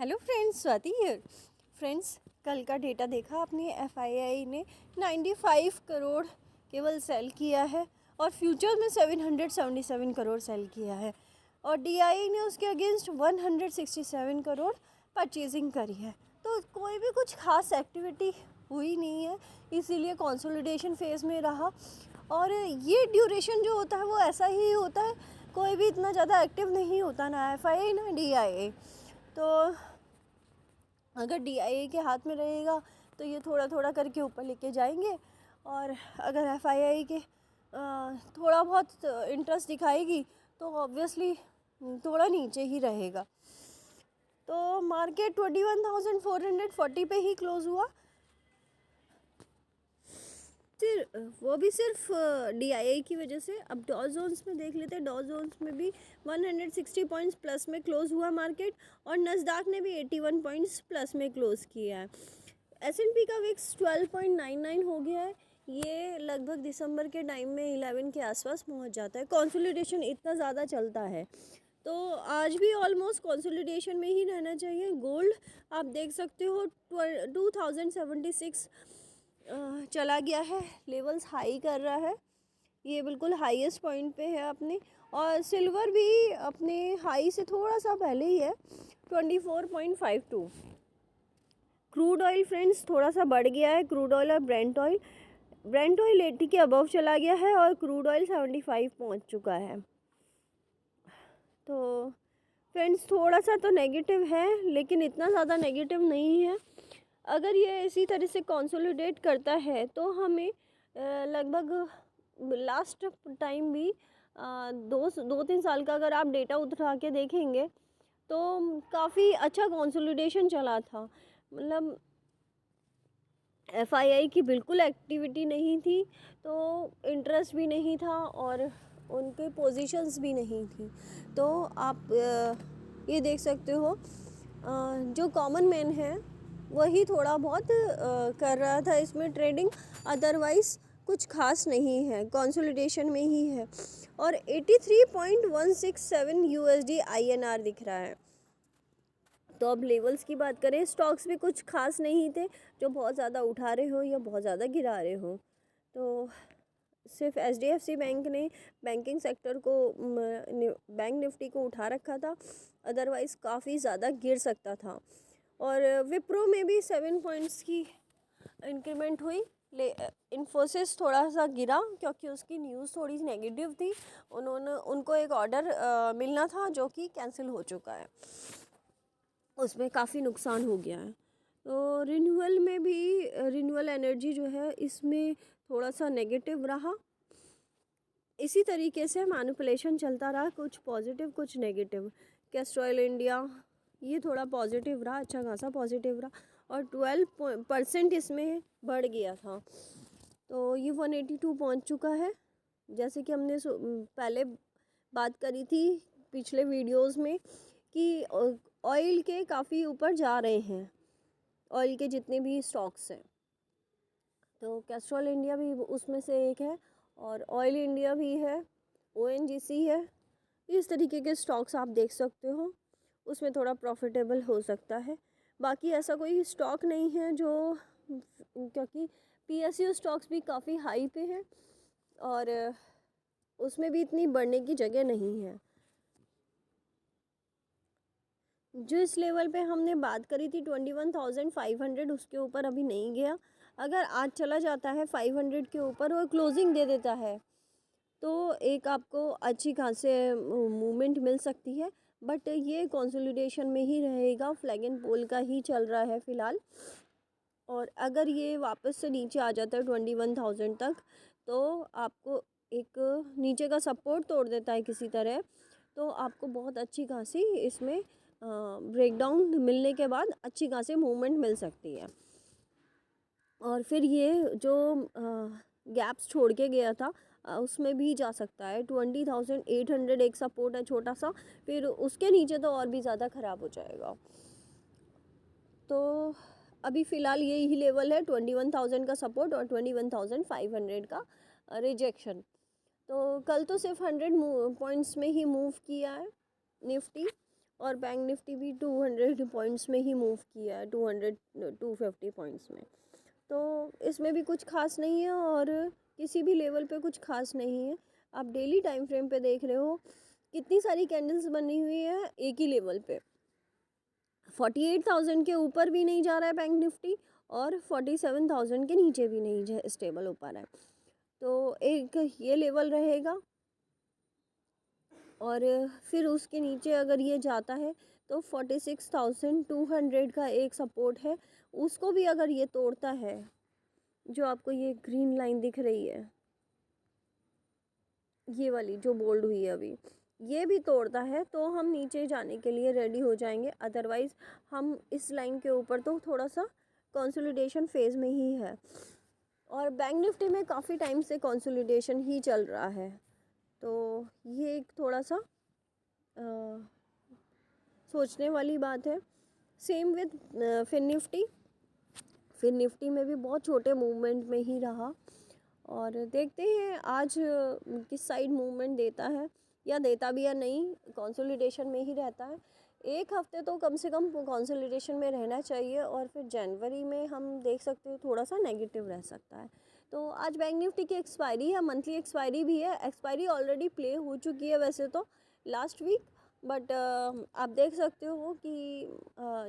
Hello friends, Swati here. Friends, कल का data देखा आपने? एफआईआई ने 95 करोड़ केवल सेल किया है और फ्यूचर में 777 करोड़ सेल किया है और डीआईआई ने उसके अगेंस्ट 167 करोड़ परचेजिंग करी है। तो कोई भी कुछ खास एक्टिविटी हुई नहीं है, इसीलिए कंसोलिडेशन फेज़ में रहा। और ये ड्यूरेशन जो होता है वो ऐसा ही होता है, कोई भी इतना ज़्यादा एक्टिव नहीं होता, ना एफआईआई ना डीआईआई। तो अगर डीआईआई के हाथ में रहेगा तो ये थोड़ा थोड़ा करके ऊपर लेके जाएंगे, और अगर एफआईआई के थोड़ा बहुत इंटरेस्ट दिखाएगी तो ऑब्वियसली थोड़ा नीचे ही रहेगा। तो मार्केट 21,440 पे ही क्लोज़ हुआ। वो भी सिर्फ डीआईआई की वजह से। अब डॉ जोन्स में देख लेते हैं, डॉ जोन्स में भी 160 पॉइंट्स प्लस में क्लोज हुआ मार्केट, और नस्दाक ने भी 81 पॉइंट्स प्लस में क्लोज किया है। एसएनपी का विक्स 12.99 हो गया है। ये लगभग दिसंबर के टाइम में 11 के आसपास पहुंच जाता है। कंसोलिडेशन इतना ज़्यादा चलता है तो आज भी ऑलमोस्ट कंसोलिडेशन में ही रहना चाहिए। गोल्ड आप देख सकते हो 2076 चला गया है, लेवल्स हाई कर रहा है, ये बिल्कुल हाईएस्ट पॉइंट पे है अपने। और सिल्वर भी अपने हाई से थोड़ा सा पहले ही है, 24.52। क्रूड ऑयल फ्रेंड्स थोड़ा सा बढ़ गया है, क्रूड ऑयल और ब्रेंट ऑयल 80 के अबव चला गया है और क्रूड ऑयल 75 पहुंच चुका है। तो फ्रेंड्स थोड़ा सा तो नेगेटिव है, लेकिन इतना ज़्यादा नेगेटिव नहीं है। अगर ये इसी तरह से कंसोलिडेट करता है तो हमें लगभग लास्ट टाइम भी 2-3 साल का अगर आप डेटा उठा के देखेंगे तो काफ़ी अच्छा कंसोलिडेशन चला था। मतलब एफआईआई की बिल्कुल एक्टिविटी नहीं थी, तो इंटरेस्ट भी नहीं था और उनके पोजीशंस भी नहीं थी। तो आप ये देख सकते हो, जो कॉमन मैन है वही थोड़ा बहुत कर रहा था इसमें ट्रेडिंग, अदरवाइज़ कुछ खास नहीं है, कंसोलिडेशन में ही है। और 83.167 यूएसडी आईएनआर दिख रहा है। तो अब लेवल्स की बात करें, स्टॉक्स भी कुछ खास नहीं थे जो बहुत ज़्यादा उठा रहे हो या बहुत ज़्यादा गिरा रहे हो। तो सिर्फ एचडीएफसी बैंक ने बैंकिंग सेक्टर को, बैंक निफ्टी को उठा रखा था, अदरवाइज़ काफ़ी ज़्यादा गिर सकता था। और विप्रो में भी 7 पॉइंट्स की इंक्रीमेंट हुई। इन्फोसिस थोड़ा सा गिरा क्योंकि उसकी न्यूज़ थोड़ी नेगेटिव थी। उनको एक ऑर्डर मिलना था जो कि कैंसिल हो चुका है, उसमें काफ़ी नुकसान हो गया है। तो रिन्यूअल में भी, रिन्यूअल एनर्जी जो है इसमें थोड़ा सा नेगेटिव रहा। इसी तरीके से मैनिपुलेशन चलता रहा, कुछ पॉजिटिव कुछ नेगेटिव। कैस्ट्रॉयल इंडिया ये थोड़ा पॉजिटिव रहा, अच्छा खासा पॉजिटिव रहा, और 12% इसमें बढ़ गया था। तो ये 182 पहुंच चुका है। जैसे कि हमने पहले बात करी थी पिछले वीडियोस में कि ऑयल के काफ़ी ऊपर जा रहे हैं, ऑयल के जितने भी स्टॉक्स हैं। तो कैस्ट्रॉल इंडिया भी उसमें से एक है, और ऑयल इंडिया भी है, ओएनजीसी है। इस तरीके के स्टॉक्स आप देख सकते हो, उसमें थोड़ा प्रॉफिटेबल हो सकता है। बाकी ऐसा कोई स्टॉक नहीं है जो, क्योंकि पीएसयू स्टॉक्स भी काफ़ी हाई पे हैं और उसमें भी इतनी बढ़ने की जगह नहीं है। जो इस लेवल पे हमने बात करी थी 21,500, उसके ऊपर अभी नहीं गया। अगर आज चला जाता है 500 के ऊपर और क्लोजिंग दे देता है तो एक आपको अच्छी खासी मूवमेंट मिल सकती है, बट ये कंसोलिडेशन में ही रहेगा, फ्लैग एंड पोल का ही चल रहा है फ़िलहाल। और अगर ये वापस से नीचे आ जाता है 21,000 तक तो आपको एक नीचे का सपोर्ट तोड़ देता है किसी तरह, तो आपको बहुत अच्छी खासी इसमें ब्रेकडाउन मिलने के बाद अच्छी खासी मूवमेंट मिल सकती है। और फिर ये जो गैप्स छोड़ के गया था उसमें भी जा सकता है। 20,800 एक सपोर्ट है छोटा सा, फिर उसके नीचे तो और भी ज़्यादा ख़राब हो जाएगा। तो अभी फ़िलहाल यही लेवल है, 21,000 का सपोर्ट और 21,500 का रिजेक्शन। तो कल तो सिर्फ 100 पॉइंट्स में ही मूव किया है निफ्टी, और बैंक निफ्टी भी 200 पॉइंट्स में ही मूव किया है, 250 पॉइंट्स में। तो इसमें भी कुछ खास नहीं है और किसी भी लेवल पे कुछ खास नहीं है। आप डेली टाइम फ्रेम पे देख रहे हो कितनी सारी कैंडल्स बनी हुई है एक ही लेवल पे। 48,000 के ऊपर भी नहीं जा रहा है बैंक निफ्टी और 47,000 के नीचे भी नहीं स्टेबल हो पा रहा है। तो एक ये लेवल रहेगा और फिर उसके नीचे अगर ये जाता है तो 46,200 का एक सपोर्ट है, उसको भी अगर ये तोड़ता है, जो आपको ये ग्रीन लाइन दिख रही है, ये वाली जो बोल्ड हुई है अभी, ये भी तोड़ता है तो हम नीचे जाने के लिए रेडी हो जाएंगे। अदरवाइज़ हम इस लाइन के ऊपर तो थोड़ा सा कंसोलिडेशन फेज़ में ही है और बैंक निफ्टी में काफ़ी टाइम से कंसोलिडेशन ही चल रहा है। तो ये एक थोड़ा सा सोचने वाली बात है। सेम विद फिर निफ्टी में भी बहुत छोटे मूवमेंट में ही रहा और देखते हैं आज किस साइड मूवमेंट देता है या देता भी या नहीं, कंसोलिडेशन में ही रहता है। एक हफ्ते तो कम से कम कंसोलिडेशन में रहना चाहिए और फिर जनवरी में हम देख सकते हो थोड़ा सा नेगेटिव रह सकता है। तो आज बैंक निफ्टी की एक्सपायरी है, मंथली एक्सपायरी भी है। एक्सपायरी ऑलरेडी प्ले हो चुकी है वैसे तो लास्ट वीक, बट आप देख सकते हो कि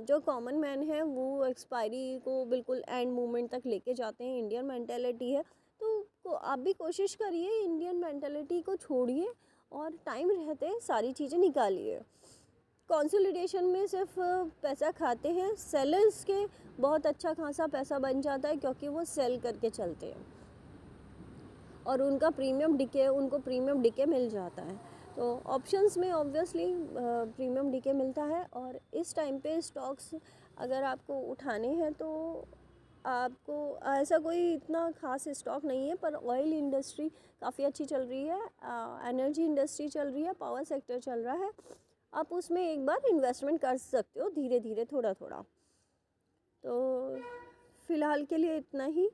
जो कॉमन मैन है वो एक्सपायरी को बिल्कुल एंड मोमेंट तक लेके जाते हैं। इंडियन मेंटेलिटी है तो आप भी कोशिश करिए, इंडियन मेंटेलिटी को छोड़िए और टाइम रहते सारी चीज़ें निकालिए। कंसोलिडेशन में सिर्फ पैसा खाते हैं सेलर्स के, बहुत अच्छा खासा पैसा बन जाता है क्योंकि वो सेल करके चलते हैं और उनको प्रीमियम डिके मिल जाता है। तो ऑप्शंस में ऑब्वियसली प्रीमियम डिके मिलता है और इस टाइम पे स्टॉक्स अगर आपको उठाने हैं तो आपको ऐसा कोई इतना खास स्टॉक नहीं है, पर ऑयल इंडस्ट्री काफ़ी अच्छी चल रही है, एनर्जी इंडस्ट्री चल रही है, पावर सेक्टर चल रहा है। आप उसमें एक बार इन्वेस्टमेंट कर सकते हो धीरे धीरे थोड़ा थोड़ा। तो फ़िलहाल के लिए इतना ही,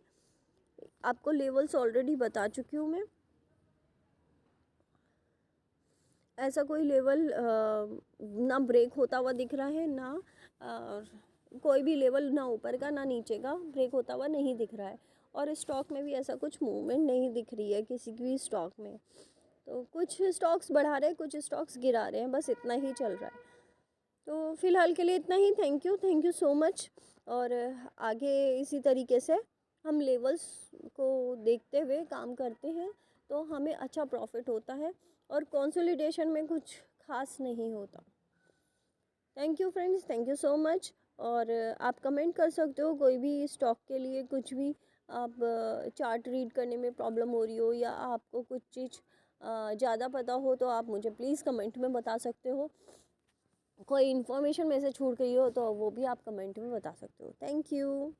आपको लेवल्स ऑलरेडी बता चुकी हूँ मैं। ऐसा कोई लेवल ना ब्रेक होता हुआ दिख रहा है, ना कोई भी लेवल ना ऊपर का ना नीचे का ब्रेक होता हुआ नहीं दिख रहा है और स्टॉक में भी ऐसा कुछ मूवमेंट नहीं दिख रही है किसी भी स्टॉक में। तो कुछ स्टॉक्स बढ़ा रहे हैं, कुछ स्टॉक्स गिरा रहे हैं, बस इतना ही चल रहा है। तो फ़िलहाल के लिए इतना ही। Thank you so much. और आगे इसी तरीके से हम लेवल्स को देखते हुए काम करते हैं तो हमें अच्छा प्रॉफिट होता है और कंसोलिडेशन में कुछ खास नहीं होता। Thank you friends, thank you so much. और आप कमेंट कर सकते हो कोई भी स्टॉक के लिए कुछ भी, आप चार्ट रीड करने में प्रॉब्लम हो रही हो या आपको कुछ चीज़ ज़्यादा पता हो तो आप मुझे प्लीज़ कमेंट में बता सकते हो। कोई इन्फॉर्मेशन में से छूट गई हो तो वो भी आप कमेंट में बता सकते हो। Thank you.